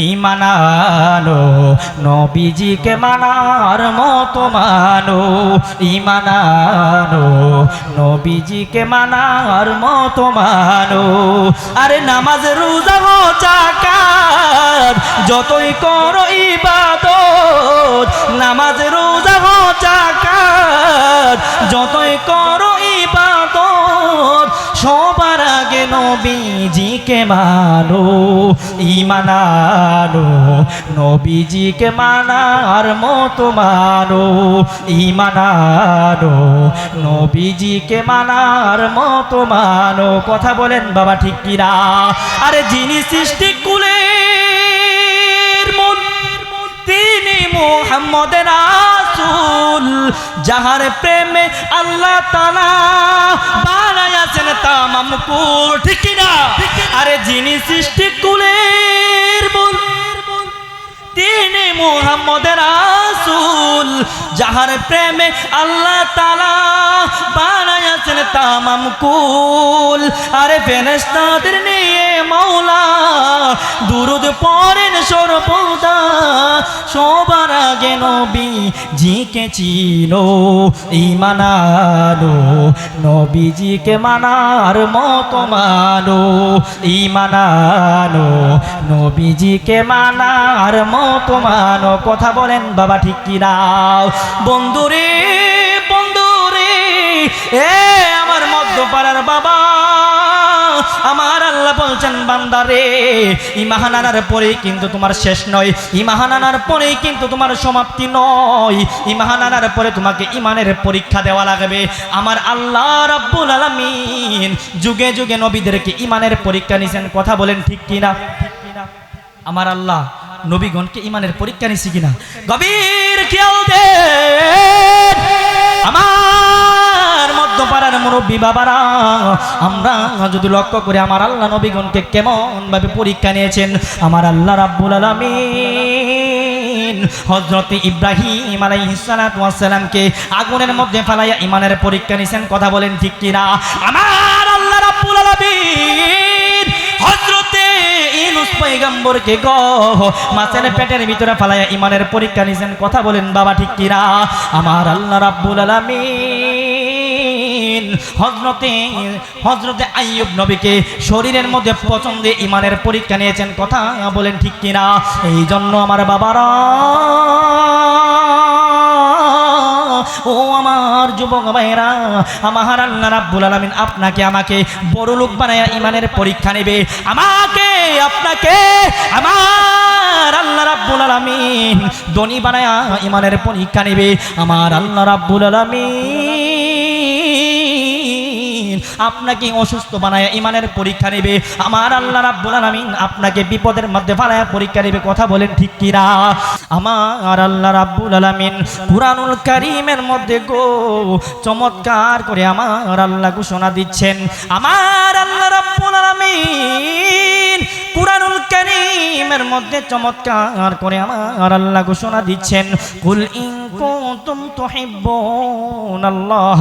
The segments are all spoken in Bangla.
ঈমান আনো নবীজিকে মানার মতো মানো ঈমান আনো নবীজিকে মানার মতো মানো আরে নামাজ রোজা যাকাত যতই করো ইবাদত নামাজ রোজা যাকাত যতই করো ইবাদত সবার আগে নবীজিকে মানো ঈমান আনো নবীজিকে মানার মতো মানো ঈমান আনো নবীজিকে মানার মতো মানো কথা বলেন বাবা ঠিক কিনা আরে যিনি সৃষ্টি কুলের মূল তিনি মুহাম্মদের রাসূল যাহার প্রেমে আল্লাহ তাআলা বানায়াছেন তামাম কুল ঠিক কিনা আরে যিনি সৃষ্টি কুলের মূল তিনি মুহাম্মদের রাসূল যাহার প্রেমে আল্লাহ তাআলা বানায়াছেন তামাম কুল আরে ফেরেশতাদের নিয়ে মাওলা দুরূদ পড়েন সর্বদা সবার আগে নবীজিকে চিনো ঈমান আনো নবীজিকে মানার মতো মানো ঈমান আনো নবীজিকে মানার মতো মানো কথা বলেন বাবা ঠিক কিনা বন্ধুরে বন্ধুরে এ আমার মধ্যপাড়ার বাবা আমার আল্লাহ বলছেন বান্দারে ঈমান আনার পরেই কিন্তু তোমার শেষ নয় ঈমান আনার পরেই কিন্তু তোমার সমাপ্তি নয় ঈমান আনার পরে তোমাকে ঈমানের পরীক্ষা দেওয়া লাগবে আমার আল্লাহ রাব্বুল আলামিন যুগে যুগে নবীদেরকে ঈমানের পরীক্ষা নিছেন কথা বলেন ঠিক কিনা আমার আল্লাহ নবীগণকে ঈমানের পরীক্ষা নিছে কিনা গভীর খেয়াল দেন আমার মধ্যপাড়ার মুরব্বী বাবারা আমরা যদি লক্ষ্য করে আমার আল্লাহ নবীগণকে কেমন ভাবে পরীক্ষা নিয়েছেন আমার আল্লাহ রাব্বুল আলামিন হযরত ইব্রাহিম আলাইহিস সালাতু ওয়াস সালামকে আগুনের মধ্যে ফেলাইয়া ঈমানের পরীক্ষা নিছেন কথা বলেন ঠিক কিনা আমার আল্লাহ রাব্বুল আলামিন হযরত ইউনূস পয়গম্বরকে মাছের পেটের ভিতরে ফেলাইয়া ঈমানের পরীক্ষা নিছেন কথা বলেন বাবা ঠিক কিনা আমার আল্লাহ রাব্বুল আলামিন হযরতে আইয়ুব নবীকে শরীরের মধ্যে পছন্দে ঈমানের পরীক্ষা নিয়েছেন কথা বলেন ঠিক কিনা এই জন্য আমার বাবারা ও আমার যুবক ভাইরা আমার আল্লাহ রাব্বুল আলামিন আপনাকে আমাকে বড় লোক বানায়া ঈমানের পরীক্ষা নেবে আমাকে আপনাকে আমার আল্লাহ রাব্বুল আলামিন ধনী বানায়া ঈমানের পরীক্ষা নেবে আমার আল্লাহ রাব্বুল আলামিন আপনাকে অসুস্থ বানায়া ঈমানের পরীক্ষা নেবে আমার আল্লাহ রাব্বুল আলামিন আপনাকে বিপদের মধ্যে ফেলায়া পরীক্ষা নেবে কথা বলেন ঠিক কিনা আমার আল্লাহ রাব্বুল আলামিন কুরআনুল কারীমের মধ্যে চমৎকার করে আমার আল্লাহ ঘোষণা দিচ্ছেন আমার আল্লাহ রাব্বুল আলামিন কুরআনুল কারীমের মধ্যে চমৎকার করে আমার আল্লাহ ঘোষণা দিচ্ছেন কুল ইন কুনতুম তুহিব্বুনাল্লাহ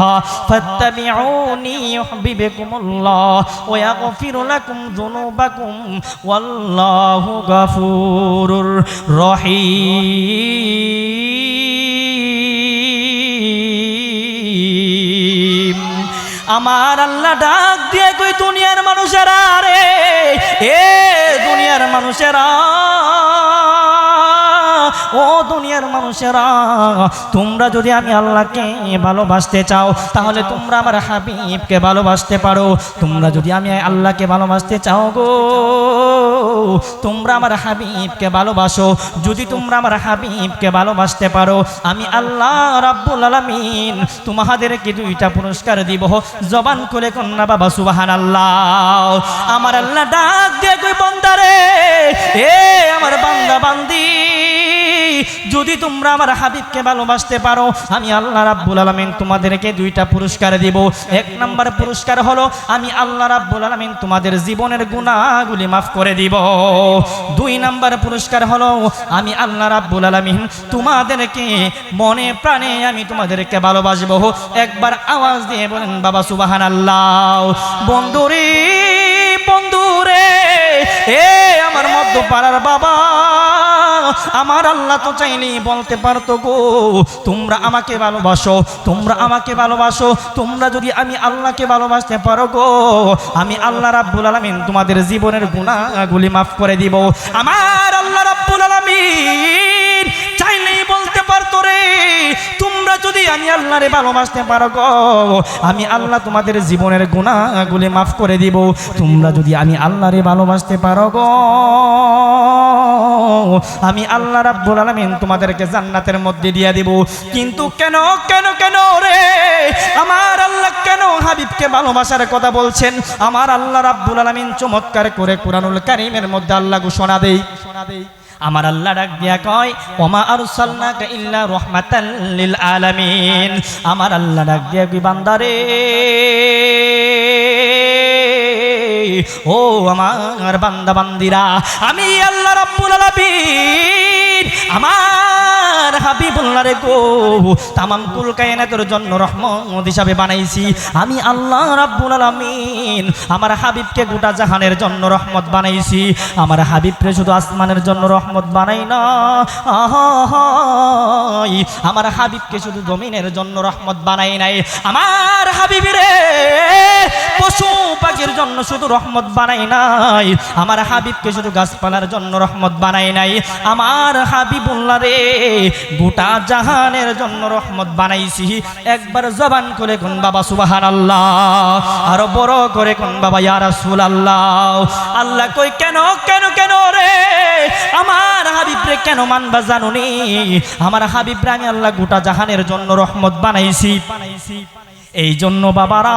ফাত্তাবিউনি ইউহিব্বুকুমুল্লাহ ওয়া ইয়াগফির লাকুম যুনুবাকুম ওয়াল্লাহু গফুরুর রহিম আমার আল্লাহ ডাক দিয়ে কই দুনিয়ার মানুষেরা রে এ দুনিয়ার মানুষেরা ও দুনিয়ার মানুষেরা তোমরা যদি আমি আল্লাহকে ভালোবাসতে চাও তাহলে তোমরা আমার হাবিবকে ভালোবাসতে পারো তোমরা যদি আমি আল্লাহকে ভালোবাসতে চাও গো তোমরা আমার হাবিবকে ভালোবাসো যদি তোমরা আমার হাবিবকে ভালোবাসতে পারো আমি আল্লাহ রাব্বুল আলামিন তোমাদেরকে দুইটা পুরস্কার দিব জবান খুলে কন্যা বাবা সুবহানাল্লাহ আমার আল্লাহ ডাক দিয়ে কই বান্দারে এ আমার বান্দা বান্দি যদি তোমরা আমার হাবিবকে ভালোবাসতে পারো আমি আল্লাহ রাব্বুল আলামিন তোমাদেরকে দুইটা পুরস্কার দেব এক নাম্বার পুরস্কার হলো আমি আল্লাহ রাব্বুল আলামিন তোমাদের জীবনের গুনাহগুলি maaf করে দিব দুই নাম্বার পুরস্কার হলো আমি আল্লাহ রাব্বুল আলামিন তোমাদেরকে মনে প্রাণে আমি তোমাদেরকে ভালোবাসবো একবার আওয়াজ দিয়ে বলেন বাবা সুবহানাল্লাহ বন্ধুরে বন্ধুরে এ এ আমার মধ্যপাড়ার বাবা, আমার আল্লাহ তো চাইলেই বলতে পারতো গো তোমরা আমাকে ভালোবাসো, তোমরা আমাকে ভালোবাসো। তোমরা যদি আমি আল্লাহকে ভালোবাসতে পারো গো, আমি আল্লাহ রাব্বুল আলামিন তোমাদের জীবনের গুনাহগুলি মাফ করে দিব। আমার আল্লাহ রাব্বুল আলামিন চাইলেই বলতে পারতো রে তোমরা যদি আমি আল্লাহরে ভালোবাসতে পারো গো, আমি আল্লাহ তোমাদের জীবনের গুনাহগুলি মাফ করে দিব। তোমরা যদি আমি আল্লাহরে ভালোবাসতে পারো গো, আমি আল্লাহ রাব্বুল আলামিন তোমাদেরকে জান্নাতের মধ্যে দিয়ে দিব। কিন্তু কেন কেন কেন রে আমার আল্লাহ কেন হাবিবকে ভালোবাসার কথা বলছেন? আমার আল্লাহ রাব্বুল আলামিন চমৎকার করে কুরআনুল কারীমের মধ্যে আল্লাহ ঘোষণা দেয়, আমার আল্লাহ ডাক দিয়া কয় ওমা আরসালনাকা ইল্লা রাহমাতাল লিল আলামিন। আমার আল্লাহ ডাক দিয়া কি বান্দারে, ও আমার বান্দা বান্দিরা, আমি আল্লাহ রাব্বুল আলামিন আমার হাবিবুল্লাহ রে গো তামাম কুল কায়নাতের জন্য রহমত হিসাবে বানাইছি। আমি আল্লাহ রাব্বুল আলামিন আমার হাবিবকে গোটা জাহানের জন্য রহমত বানাইছি। আমার হাবিবকে শুধু আসমানের জন্য রহমত বানাই না, আমার হাবিবকে শুধু জমিনের জন্য রহমত বানাই নাই। আমার হাবিবরে পশু পাখির জন্য শুধু রহমত বানাই নাই, আমার হাবিবকে শুধু গাছপালার জন্য রহমত বানাই নাই। আমার হাবিবুল্লাহ রে গোটা জাহানের জন্য রহমত বানাইছি। একবার জবান করে কোন বাবা সুবহানাল্লাহ, আরো বড় করে কোন বাবা ইয়া রাসূলুল্লাহ। আল্লাহ কই কেন কেন কেন রে আমার হাবিবরে কেন মানবা জানুনি? আমার হাবিবরে আমি আল্লাহ গোটা জাহানের জন্য রহমত বানাইছি। এই জন্য বাবারা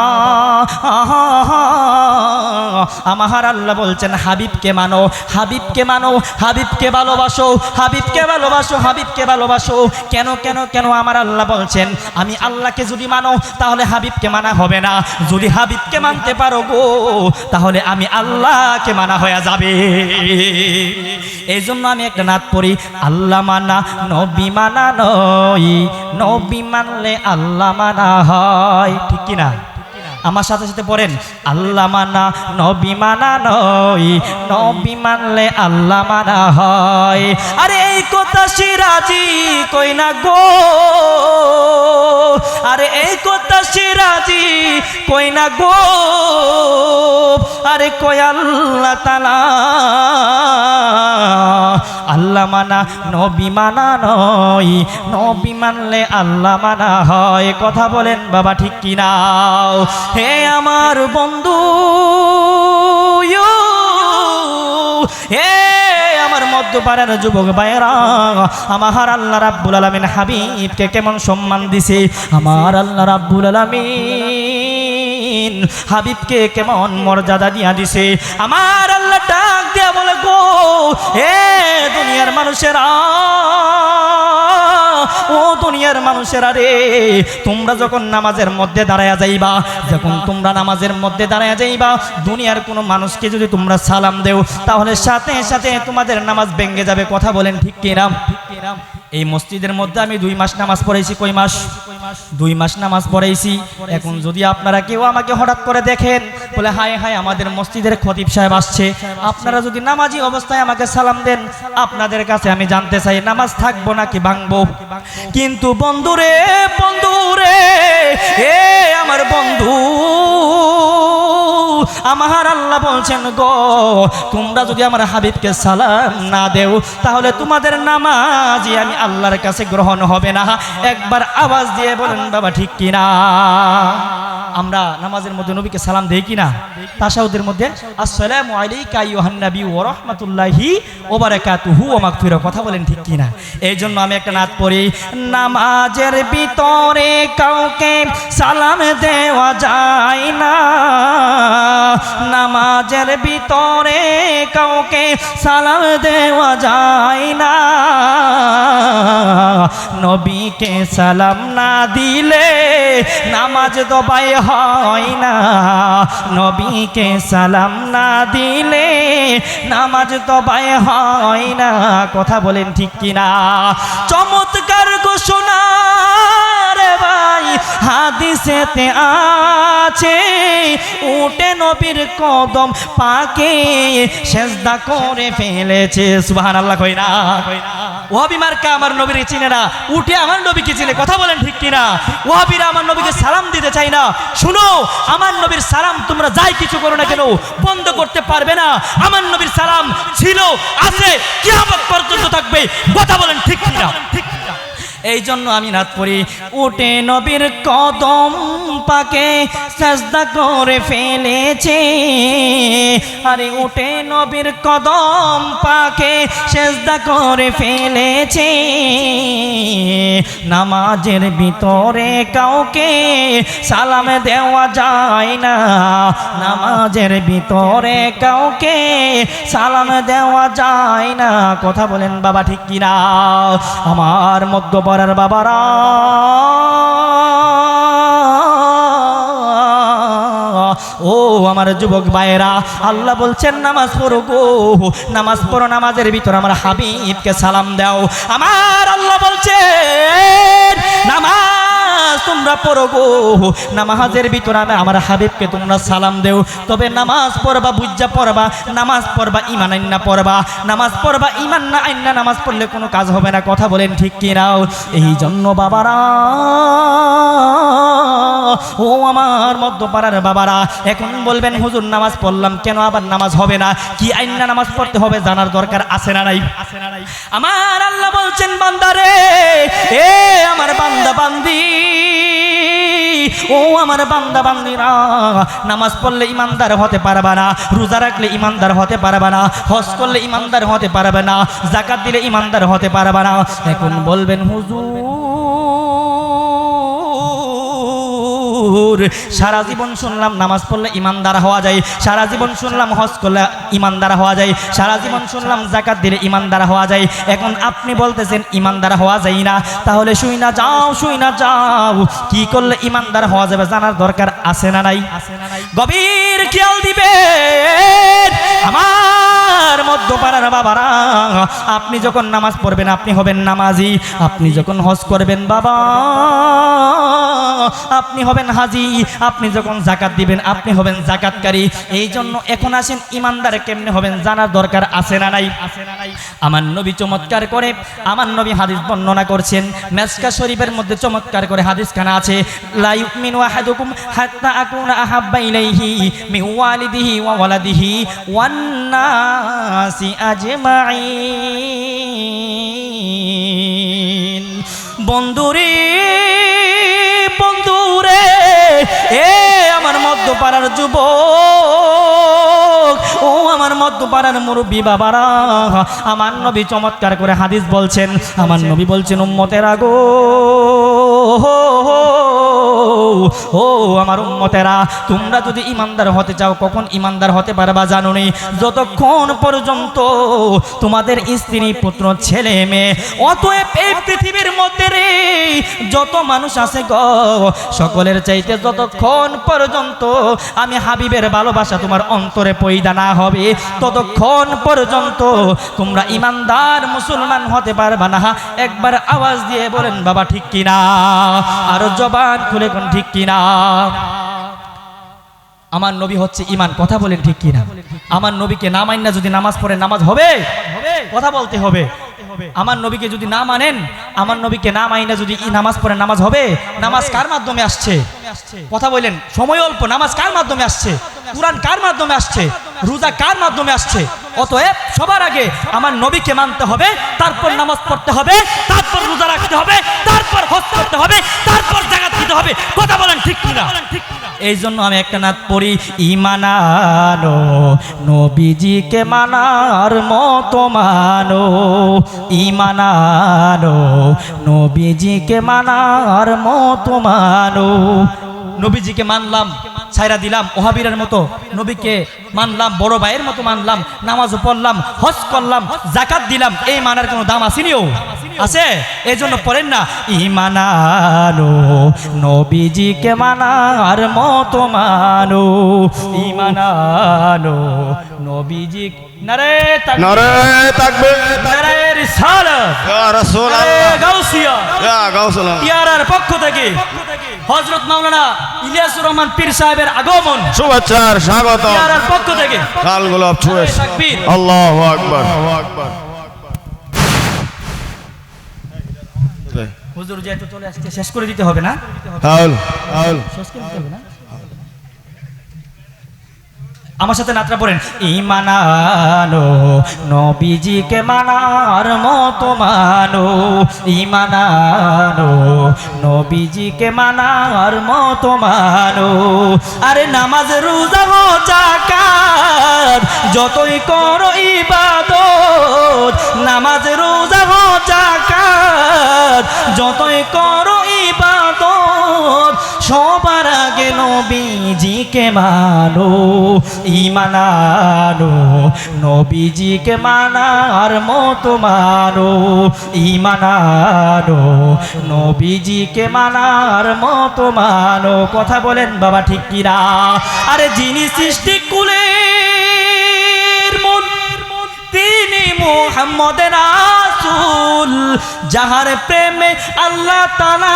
আমার আল্লাহ বলছেন হাবিবকে মানো, হাবিবকে মানো, হাবিবকে ভালোবাসো, হাবিবকে ভালোবাসো, হাবিবকে ভালোবাসো। কেন কেন কেন আমার আল্লাহ বলছেন আমি আল্লাহকে যদি মানো তাহলে হাবিবকে মানা হবে না, যদি হাবিবকে মানতে পারো গো তাহলে আমি আল্লাহকে মানা হয়ে যাবে। এই জন্য আমি একটা নাত পড়ি, আল্লাহ মানা নবী মানা নয়, নবী মানলে আল্লাহ মানা হয়। ঠিক কিনা? আমার সাথে সাথে পড়েন, আল্লাহ মানা নবী মানা নয়, নবী মানলে আল্লাহ মানা হয়। আরে এই কথা সিরাজি কই না গো, আরে এই কথা সিরাজি কই না গো, আরে কই আল্লাহ তাআলা আল্লাহ মানা নবী মানা নয়, নবী মানলে আল্লাহ মানা হয়। কথা বলেন বাবা ঠিক কিনা? হে আমার বন্ধু, হে আমার মধ্যপাড়ার যুবক ভাইরা, আমার আল্লাহ রাব্বুল আলামিন হাবিবকে কেমন সম্মান দিছে। আমার আল্লাহ রাব্বুল আলামিন হাবিবকে কেমন মর্যাদা দিয়া দিছে। আমার আল্লাহ ডাক দিয়া বলে গো হে দুনিয়ার মানুষেরা, ও দুনিয়ার মানুষেরা রে, তোমরা যখন নামাজের মধ্যে দাঁড়ায়া যাইবা, যখন তোমরা নামাজের মধ্যে দাঁড়ায়া যাইবা, দুনিয়ার কোনো মানুষকে যদি তোমরা সালাম দেও তাহলে সাথে সাথে তোমাদের নামাজ ভেঙে যাবে। কথা বলেন ঠিক কিনা? এই মসজিদের মধ্যে আমি 2 মাস নামাজ পড়াইছি। কয় মাস? 2 মাস নামাজ পড়াইছি। এখন যদি আপনারা কেউ আমাকে হঠাৎ করে দেখেন বলে হায় হায় আমাদের মসজিদের খতিব সাহেব আসছে, আপনারা যদি নামাজি অবস্থায় আমাকে সালাম দেন, আপনাদের কাছে আমি জানতে চাই নামাজ থাকবো নাকি ভাঙবো? কিন্তু বন্ধুরে, বন্ধুরে, এ আমার বন্ধু, আমার আল্লাহ বলছেন গো তোমরা যদি আমার হাবিবকে সালাম না দেও তাহলে তোমাদের নামাজই আমি আল্লাহর কাছে গ্রহণ হবে না। একবার আওয়াজ দিয়ে বলেন বাবা ঠিক কিনা? আমরা নামাজের মধ্যে নবীকে সালাম দেই কিনা? তাশাহুদের মধ্যে আসসালামু আলাইকা আইয়ুহান নবী ওয়া রাহমাতুল্লাহি ওয়া বারাকাতুহু ওয়া মাগফিরা। কথা বলেন ঠিক কিনা? এই জন্য আমি একটা নাত পড়ি, নামাজের ভিতরে কাউকে সালাম দেওয়া যায় না, নামাজের ভিতরে কাউকে সালাম দেওয়া যায় না, নবীকে সালাম না দিলে নামাজ দবাই হয় না, নবীকে সালাম না দিলে নামাজ দবাই হয় না। কথা বলেন ঠিক কিনা? চমৎকার ঘোষণা রে ভাই, হাদিসেতে আছে উটে নবীর কদম পাকে সেজদা করে ফেলেছে। সুবহানাল্লাহ কই না? ওয়াহাবি মার্কা আমার নবীর চিনে না, উঠে আমার নবীকে চিনে। কথা বলেন ঠিক কিনা? ওয়াহাবিরা আমার নবীকে সালাম দিতে চাই না। শুনো, আমার নবীর সালাম তোমরা যাই কিছু করো না কেন বন্ধ করতে পারবে না। আমার নবীর সালাম ছিল, আছে, কিয়ামত পর্যন্ত থাকবে। কথা বলেন ঠিক কিনা? এই জন্য আমি নাত পড়ি, উঠে নবীর কদম পাকে সাজদা করে ফেলেছে। আরে উঠে নবীর কদম পাকে সাজদা করে ফেলেছে। নামাজের ভিতরে কাউকে সালাম দেওয়া যায় না, নামাজের ভিতরে কাউকে সালাম দেওয়া যায় না। কথা বলেন বাবা ঠিক কিনা? আমার মধ্য পড়ার বাবারা, ও আমার যুবক ভাইয়েরা, আল্লাহ বলছেন নামাজ পড়ো গো, নামাজ পড়ো, নামাজের ভিতর আমার হাবিবকে সালাম দাও। আমার আল্লাহ বলছেন নামাজ তোমরা পড়ো গো, নামাজের ভিতর আমার হাবিবকে তোমরা সালাম দেও। তবে নামাজ পড়বা বুঝা পড়বা, নামাজ পড়বা ইমান আইন্না পড়বা, নামাজ পড়বা ইমান না আইন্না নামাজ পড়লে কোনো কাজ হবে না। কথা বলেন ঠিক কিনাও? এই জন্য বাবারা, ও আমার মধ্যপাড়ার বাবারা, এখন বলবেন হুজুর নামাজ পড়লাম কেন আবার নামাজ হবে না? কি আইন্না নামাজ পড়তে হবে জানার দরকার আছে না নাই? আমার আল্লাহ বলছেন বান্দারে, এ আমার বান্দা বান্দি, ও আমার বান্দা বান্দিরা, নামাজ পড়লে ইমানদার হতে পারবে না, রোজা রাখলে ইমানদার হতে পারবে না, হজ করলে ইমানদার হতে পারবে না, যাকাত দিলে ইমানদার হতে পারবে না। এখন বলবেন হুজুর সারা জীবন শুনলাম নামাজ পড়লে ইমানদার হওয়া যায়, সারা জীবন শুনলাম হজ করলে ইমানদার হওয়া যায়, সারা জীবন শুনলাম যাকাত দিলে ইমানদার হওয়া যায়, এখন আপনি বলতেছেন ইমানদার হওয়া যায় না। তাহলে শুই না যাও, শুই না যাও, কি করলে ইমানদার হওয়া যাবে জানার দরকার আছে না নাই? গভীর খেয়াল দিবেন আমার মধ্যপাড়ার বাবারা, আপনি যখন নামাজ পড়বেন আপনি হবেন নামাজি, আপনি যখন হজ করবেন বাবা আপনি হবেন হাজি, আপনি যখন যাকাত দিবেন আপনি হবেন যাকাতকারী। এই জন্য এখন আসেন ইমানদার কেমনে হবেন জানার দরকার আছে না নাই? আমার নবী চমৎকার করে, আমার নবী হাদিস বর্ণনা করছেন, মেসকা শরীফের মধ্যে চমৎকার করে হাদিস খানা আছে, লা ইউমিনু আহাদুকুম হাত্তা আকুনা আহাব্বা ইলাইহি মিন ওয়ালিদিহি ওয়া ওয়ালাদিহি ওয়ান নাসি আজমাইন। বন্ধুরে বন্ধুরে, এ আমার মধ্যপাড়ার যুবক, ও আমার মধ্যপাড়ার মুরব্বী বাবারা, আমার নবী চমৎকার করে হাদিস বলছেন। আমার নবী বলছেন উম্মতেরা গো, ও আমার উম্মতেরা, তোমরা যদি ইমানদার হতে চাও কখন ইমানদার হতে পারবা জানো নি? যতক্ষণ পর্যন্ত তোমাদের স্ত্রী পুত্র ছেলে মেয়ে, অতএব এই পৃথিবীর মধ্যে রে যত মানুষ আছে গো, সকলের চাইতে যতক্ষণ পর্যন্ত আমি হাবিবের ভালোবাসা তোমার অন্তরে পয়দা না হবে ততক্ষণ পর্যন্ত তোমরা ইমানদার মুসলমান হতে পারবা না। একবার আওয়াজ দিয়ে বলেন বাবা ঠিক কিনা? আরো জবান খুলে কোন ঠিক কিনা? আমার নবী হচ্ছে ইমান। কথা বলেন ঠিক কিনা? আমার নবীকে না মাইনা যদি নামাজ পড়ে নামাজ হবে? কথা বলতে হবে। আমার নবীকে যদি না মানেন, আমার নবীকে না মাইনা যদি নামাজ পড়ে নামাজ হবে? নামাজ কার মাধ্যমে আসছে? কথা বলেন, সময় অল্প, নামাজ কার মাধ্যমে আসছে? কুরআন কার মাধ্যমে আসছে? রোজা কার মাধ্যমে আসছে? অতএব সবার আগে আমার নবীকে মানতে হবে, তারপর নামাজ পড়তে হবে, তারপর রোজা রাখতে হবে, তারপর হজ করতে হবে, তারপর যাকাত দিতে হবে। কথা বলেন ঠিক কিনা? এই জন্য আমি একটা নাত পড়ি, ঈমান আনো নবীজিকে মানার মতো মানো, ঈমান আনো নবীজিকে মানার মতো মানো। নবীজিকে মানলাম, ছাইরা দিলাম ওহাবিরের মতো, নবীকে মানলাম বড় ভাইয়ের মতো মানলাম, নামাজও পড়লাম, হজ করলাম, যাকাত দিলাম, এই মানার কোনো দাম আসেনিও? আছে? এই জন্য পড়েন না, ঈমান আনো নবীজিকে মানার মতো মানো, ঈমান আনো নবীজি। নারে তাকবীর, নারে তাকবীর, নারে রিসালাত। ইয়া রাসূলুল্লাহ গাউসিয়া ইয়া গাউসুল্লাহ ইয়ারার পক্ষ থেকে হযরত মাওলানা ইলিয়াসুর রহমান পীর সাহেবের আগমন শুভেচ্ছার স্বাগত ইয়ারার পক্ষ থেকে লাল গোলাপ ছুঁয়ে তাকবীর আল্লাহু আকবার হুজুর যেহেতু চলে আসছে শেষ করে দিতে হবে না হাউল হাউল শেষ করে দিতে হবে না আমার সাথে নাতরা পড়েন ঈমানানো নবীজিকে মানার মতো মানো ঈমানানো নবীজিকে মানার মতো মানো আরে নামাজ রোজা হজ যাকাত যতই করো ইবাদত নামাজ রোজা হজ যাকাত যতই করো ইবাদত সবার আগে নবীজিকে মানো ঈমানানো নবীজিকে মানার মতো মানো ঈমানানো নবীজিকে মানার মতো মানো কথা বলেন বাবা ঠিক কিনা আরে যিনি সৃষ্টি কুলের মূল তিনি মুহাম্মদের রাসূল যাহার প্রেমে আল্লাহ তাআলা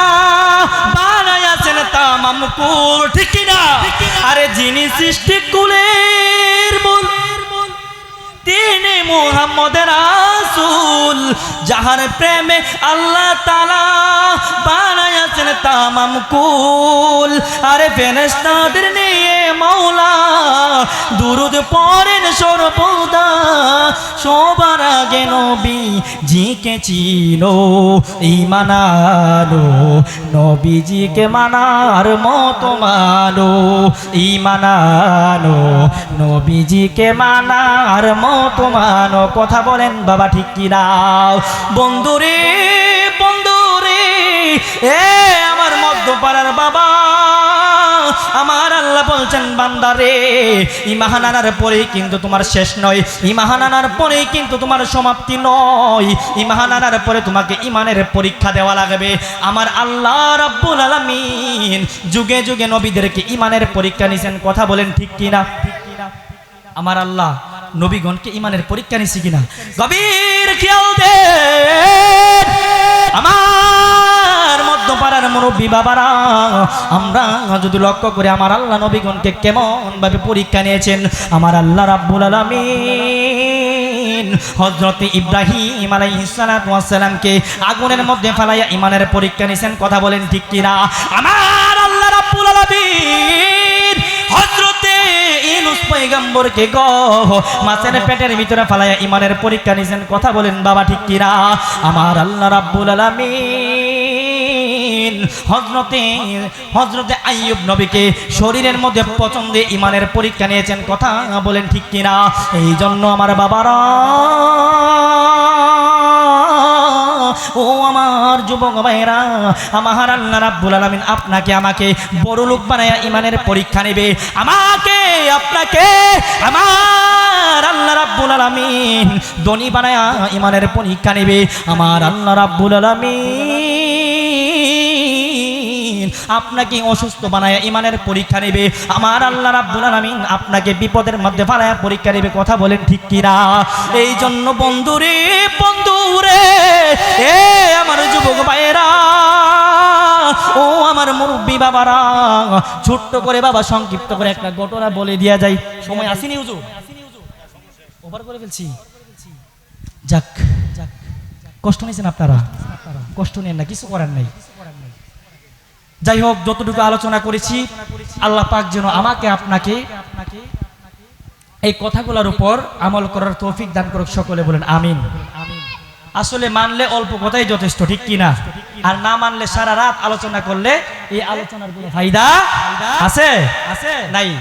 বানায়াছেন তামাম কুল ঠিক কিনা আরে যিনি সৃষ্টি কুলের মূল তিনি মুহাম্মদের রাসূল যাহার প্রেমে আল্লাহ তাআলা বানায়াছেন তামাম কুল আরে ফেরেশতাদের নিয়ে মাওলা দুরূদ পড়েন সর্বদা সবার আগে নবীজিকে চিনো ঈমানানো নবীজিকে মানার মতো মানো ঈমানানো নবীজিকে মানার মতো মানো কথা বলেন বাবা ঠিক কিনা বন্ধুরে বন্ধুরে এ আমার মধ্যপাড়ার বাবা আমার আল্লাহ বলছেন বান্দারে ঈমান আনার পরেই কিন্তু তোমার শেষ নয় ঈমান আনার পরেই কিন্তু তোমার সমাপ্তি নয় ঈমান আনার পরে তোমাকে ঈমানের পরীক্ষা দেওয়া লাগবে আমার আল্লাহ রাব্বুল আলামিন যুগে যুগে নবীদেরকে ঈমানের পরীক্ষা নিছেন কথা বলেন ঠিক কিনা আমার আল্লাহ নবীগণকে ঈমানের পরীক্ষা নিছে কিনা গভীর খেয়াল দেন আমার মধ্যপাড়ার মুরব্বী বাবারা আমরা যদি লক্ষ্য করে আমার আল্লাহ নবীগণকে কেমন ভাবে পরীক্ষা নিয়েছেন আমার আল্লাহ রাব্বুল আলামিন হযরত ইব্রাহিম আলাইহিস সালাতু ওয়াস সালামকে আগুনের মধ্যে ফেলাইয়া ঈমানের পরীক্ষা নিয়েছেন কথা বলেন ঠিক কিনা আমার আল্লাহ রাব্বুল আলামিন হযরতে ইউনূস পয়গম্বরকে মাছের পেটের ভিতরে ফেলাইয়া ঈমানের পরীক্ষা নিয়েছেন কথা বলেন বাবা ঠিক কিনা আমার আল্লাহ রাব্বুল আলামিন হযরতে আইয়ুব নবীকে শরীরের মধ্যে পছন্দে ঈমানের পরীক্ষা নিয়েছেন কথা বলেন ঠিক কিনা এই জন্য আমার বাবারা ও আমার যুবক ভাইরা আমার আল্লাহ রাব্বুল আলামিন আপনাকে আমাকে বড় লোক বানায়া ঈমানের পরীক্ষা নেবে আমাকে আপনাকে আমার আল্লাহ রাব্বুল আলামিন ধনী বানায়া ঈমানের পরীক্ষা নেবে আমার আল্লাহ রাব্বুল আলামিন আপনাকে অসুস্থ বানায়া ঈমানের পরীক্ষা নেবে আমার আল্লাহ রাব্বুল আলামিন আপনাকে বিপদের মধ্যে ফেলায়া পরীক্ষা নেবে কথা বলেন ঠিক কিনা এই জন্য বন্ধুরে বন্ধুরে এ আমার যুবক ভাইয়েরা ও আমার মুরব্বী বাবারা ছোট্ট করে বাবা সংক্ষিপ্ত করে একটা ঘটনা বলে দিয়া যায় সময় আসেনি হুজুর ওভার করে ফেলছি যাক কষ্ট নিয়েছেন আপনারা কষ্ট নেন না কিছু করার নাই যাই হোক যতটুকু আলোচনা করেছি আল্লাহ পাক যেন আমাকে আপনাকে এই কথাগুলোর উপর আমল করার তৌফিক দান করুক সকলে বলেন আমিন আসলে মানলে অল্প কথাই যথেষ্ট ঠিক কিনা আর না মানলে সারা রাত আলোচনা করলে এই আলোচনার কোনো ফায়দা আছে নাই